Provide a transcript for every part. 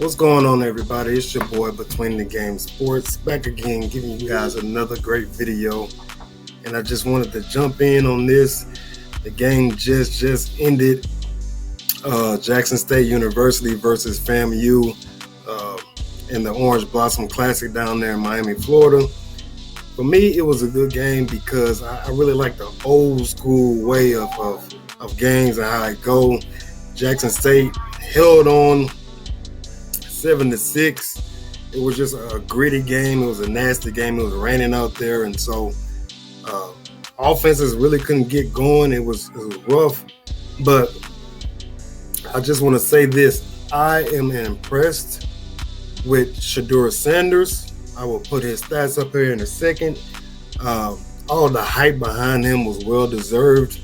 What's going on, everybody? It's your boy Between the Game Sports, back again, giving you guys another great video. And I just wanted to jump in on this. The game just ended. Jackson State University versus FAMU in the Orange Blossom Classic down there in Miami, Florida. For me, it was a good game because I really like the old school way of games and how it go. Jackson State held on 7-6. It was just a gritty game. It was a nasty game. It was raining out there, and so offenses really couldn't get going. It was rough, but I just want to say this: I am impressed with Shedeur Sanders. I will put his stats up here in a second. All the hype behind him was well deserved.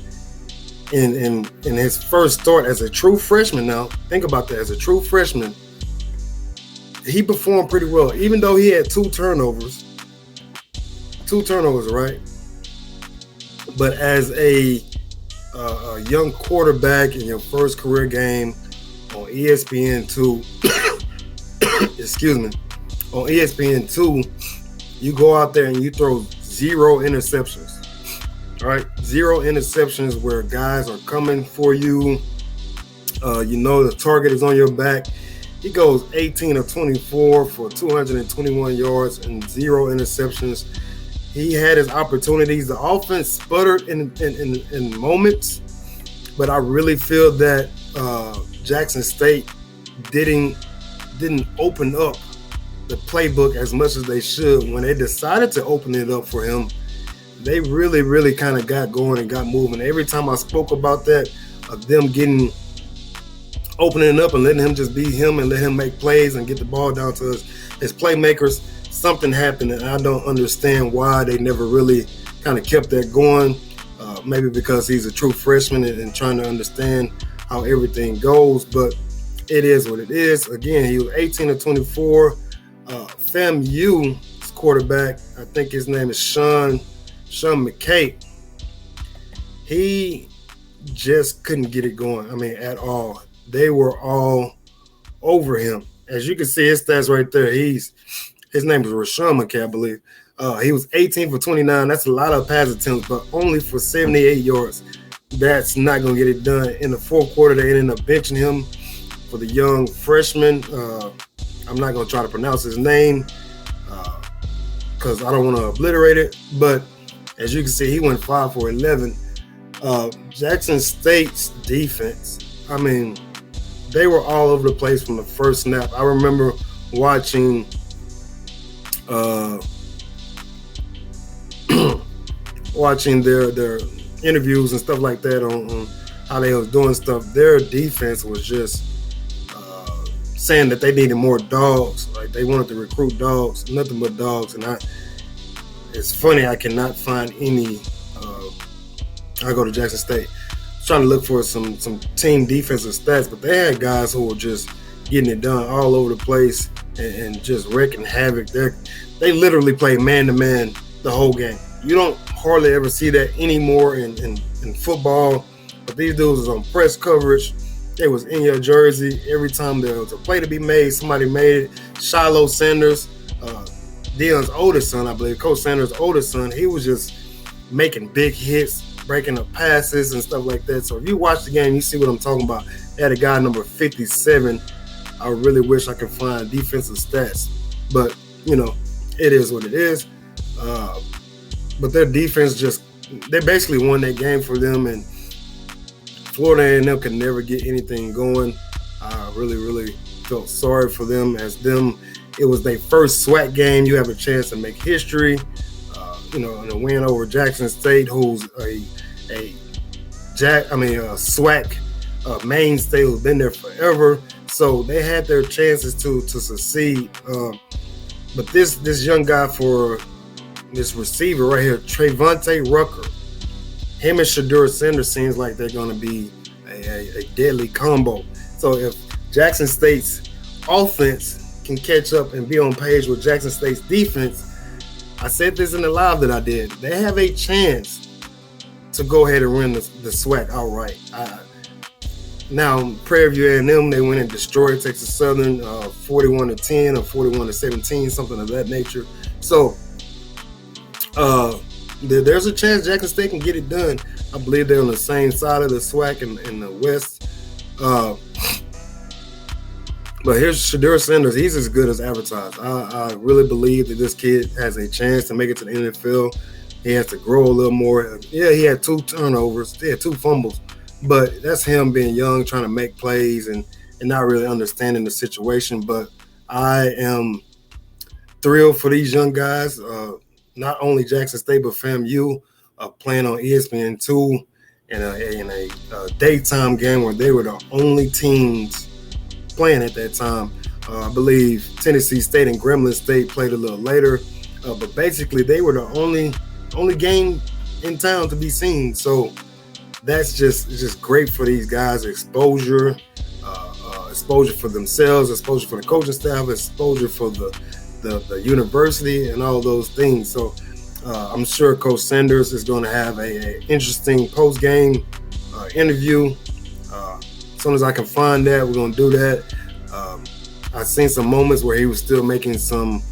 In his first start as a true freshman, now think about that, as a true freshman, he performed pretty well, even though he had two turnovers, right? But as a young quarterback in your first career game on ESPN2, on ESPN2, you go out there and you throw 0 interceptions. Right, 0 interceptions where guys are coming for you. You know the target is on your back. He goes 18 of 24 for 221 yards and 0 interceptions. He had his opportunities. The offense sputtered in moments, but I really feel that Jackson State didn't open up the playbook as much as they should. When they decided to open it up for him, they really kind of got going and got moving. Every time I spoke about that, of them opening up and letting him just be him and let him make plays and get the ball down to his playmakers, something happened, and I don't understand why they never really kind of kept that going. Maybe because he's a true freshman and trying to understand how everything goes, but it is what it is. Again, he was 18 of 24. FAMU's quarterback, I think his name is Sean McKay, he just couldn't get it going. I mean, at all. They were all over him. As you can see, his stats right there. His name is Rashawn McKay, I believe. He was 18 for 29. That's a lot of pass attempts, but only for 78 yards. That's not going to get it done. In the fourth quarter, they ended up benching him for the young freshman. I'm not going to try to pronounce his name because I don't want to obliterate it, but as you can see, he went 5 for 11. Jackson State's defense, I mean, they were all over the place from the first snap. I remember watching their interviews and stuff like that on how they was doing stuff. Their defense was just saying that they needed more dogs. Like, they wanted to recruit dogs, nothing but dogs. And it's funny, I cannot find any. I go to Jackson State, trying to look for some team defensive stats, but they had guys who were just getting it done all over the place and just wreaking havoc. They literally played man-to-man the whole game. You don't hardly ever see that anymore in football, but these dudes was on press coverage. They was in your jersey. Every time there was a play to be made, somebody made it. Shiloh Sanders, Deion's oldest son, I believe, Coach Sanders' oldest son, he was just making big hits, breaking up passes and stuff like that. So if you watch the game, you see what I'm talking about. They had a guy number 57. I really wish I could find defensive stats, but you know, it is what it is. But their defense they basically won that game for them, and Florida A&M could never get anything going. I really felt sorry for them, it was their first SWAC game. You have a chance to make history, and a win over Jackson State, who's a SWAC mainstay who's been there forever. So they had their chances to succeed. But this young guy, for this receiver right here, Trevante Rucker, him and Shedeur Sanders seems like they're going to be a deadly combo. So if Jackson State's offense can catch up and be on page with Jackson State's defense, I said this in the live that I did, they have a chance to go ahead and win the SWAC outright. Now, Prairie View A&M, they went and destroyed Texas Southern 41-10 or 41-17, something of that nature. So there's a chance Jackson State can get it done. I believe they're on the same side of the SWAC in the West. But here's Shedeur Sanders. He's as good as advertised. I really believe that this kid has a chance to make it to the NFL. He has to grow a little more. Yeah, he had 2 turnovers. He had 2 fumbles. But that's him being young, trying to make plays and not really understanding the situation. But I am thrilled for these young guys. Not only Jackson State, but FAMU playing on ESPN2 in a daytime game where they were the only teams playing at that time. I believe Tennessee State and Gremlin State played a little later. But basically, they were the only game in town to be seen. So that's just great for these guys. Exposure for themselves, exposure for the coaching staff, exposure for the university, and all those things. So I'm sure Coach Sanders is going to have a interesting post-game interview. As soon as I can find that, we're going to do that. I've seen some moments where he was still making some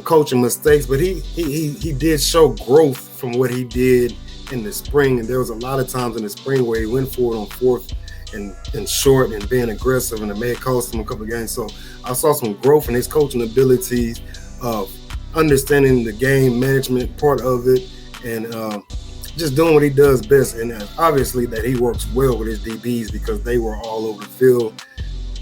coaching mistakes, but he did show growth from what he did in the spring. And there was a lot of times in the spring where he went for it on 4th and short and being aggressive, and it may have cost him a couple of games. So I saw some growth in his coaching abilities of understanding the game management part of it, and just doing what he does best. And obviously that he works well with his DBs because they were all over the field,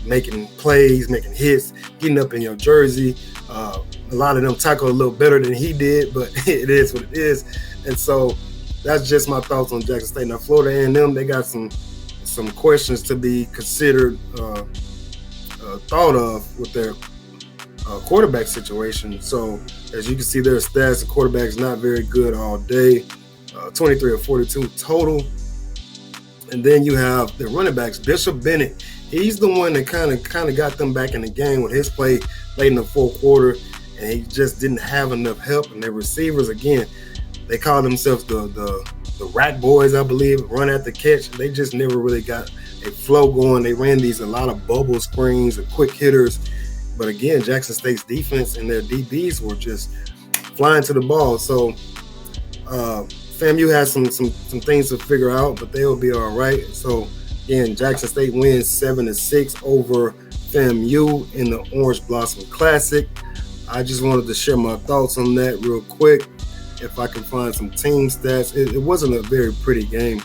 making plays, making hits, getting up in your jersey. A lot of them tackle a little better than he did, but it is what it is. And so that's just my thoughts on Jackson State. Now, Florida A&M, they got some questions to be considered, thought of with their quarterback situation. So as you can see, their stats, the quarterback's not very good all day. 23 of 42 total. And then you have the running backs. Bishop Bennett, he's the one that kind of got them back in the game with his play late in the 4th quarter, and he just didn't have enough help. And their receivers, again, they call themselves the Rat Boys, I believe, run at the catch. They just never really got a flow going. They ran a lot of bubble screens and quick hitters. But again, Jackson State's defense and their DBs were just flying to the ball. So FAMU has some things to figure out, but they'll be all right. So again, Jackson State wins 7-6 over FAMU in the Orange Blossom Classic. I just wanted to share my thoughts on that real quick. If I can find some team stats, it wasn't a very pretty game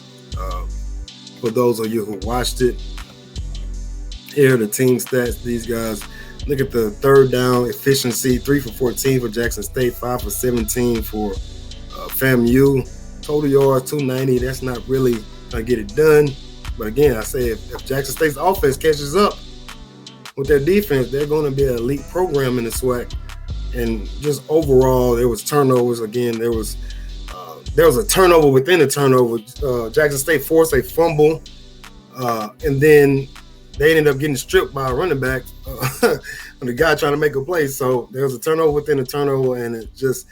for those of you who watched it. Here are the team stats. These guys, look at the 3rd down efficiency: 3 for 14 for Jackson State, 5 for 17 for FAMU. Total yards 290. That's not really gonna get it done. But again, I say if Jackson State's offense catches up with their defense, they're going to be an elite program in the SWAC. And just overall, there was turnovers. Again, there was a turnover within a turnover. Jackson State forced a fumble, and then they ended up getting stripped by a running back, and the guy trying to make a play. So there was a turnover within a turnover, and it just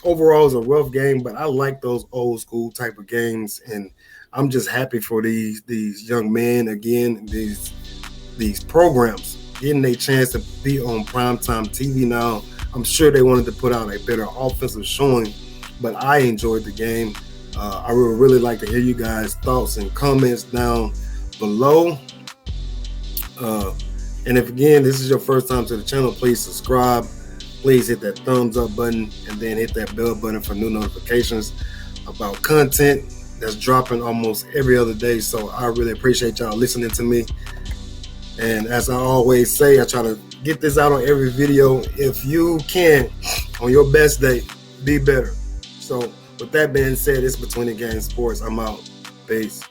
overall is a rough game. But I like those old school type of games, and I'm just happy for these young men, again, these programs getting a chance to be on primetime TV now. I'm sure they wanted to put out a better offensive showing, but I enjoyed the game. I would really like to hear you guys' thoughts and comments down below. And if, again, this is your first time to the channel, please subscribe. Please hit that thumbs up button and then hit that bell button for new notifications about content that's dropping almost every other day. So I really appreciate y'all listening to me. And as I always say, I try to get this out on every video. If you can, on your best day, be better. So with that being said, it's Between the Game Sports. I'm out. Peace.